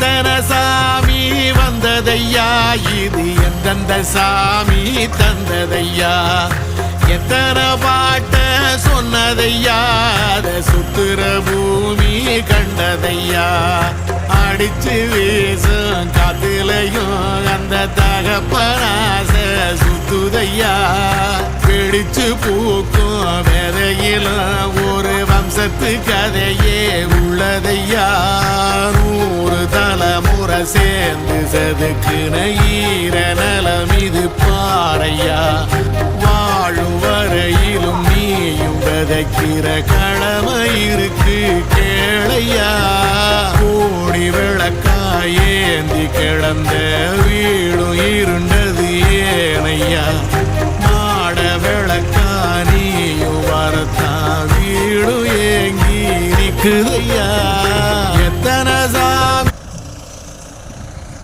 எத்தனை சாமி வந்ததையா, இது எந்தெந்த சாமி தந்ததையா, எத்தனை பாட்ட சொன்னதையா, அதை சுத்துற பூமி கண்டதையா, அடிச்சு வீசும் காத்துலையும் அந்த தகப்பனாச சுத்துதையா, பிடிச்சு பூக்கும் விதையிலும் ஒரு வம்சத்து கதையே உள்ளதையா, 100 தலைமுறை சேர்ந்து செதுக்குன ஈர நலம் இது பாறையா, வாழும் வரையிலும் நீயும் விதைக்கிற கடமை இருக்கு கேளையா, கோடி விளக்காயேந்தி கிடந்த வீடும் இருண்டது ஏனையா, மாட விளக்கா நீயும் வரத்தா வீடும் ஏங்கி நிற்குதையா.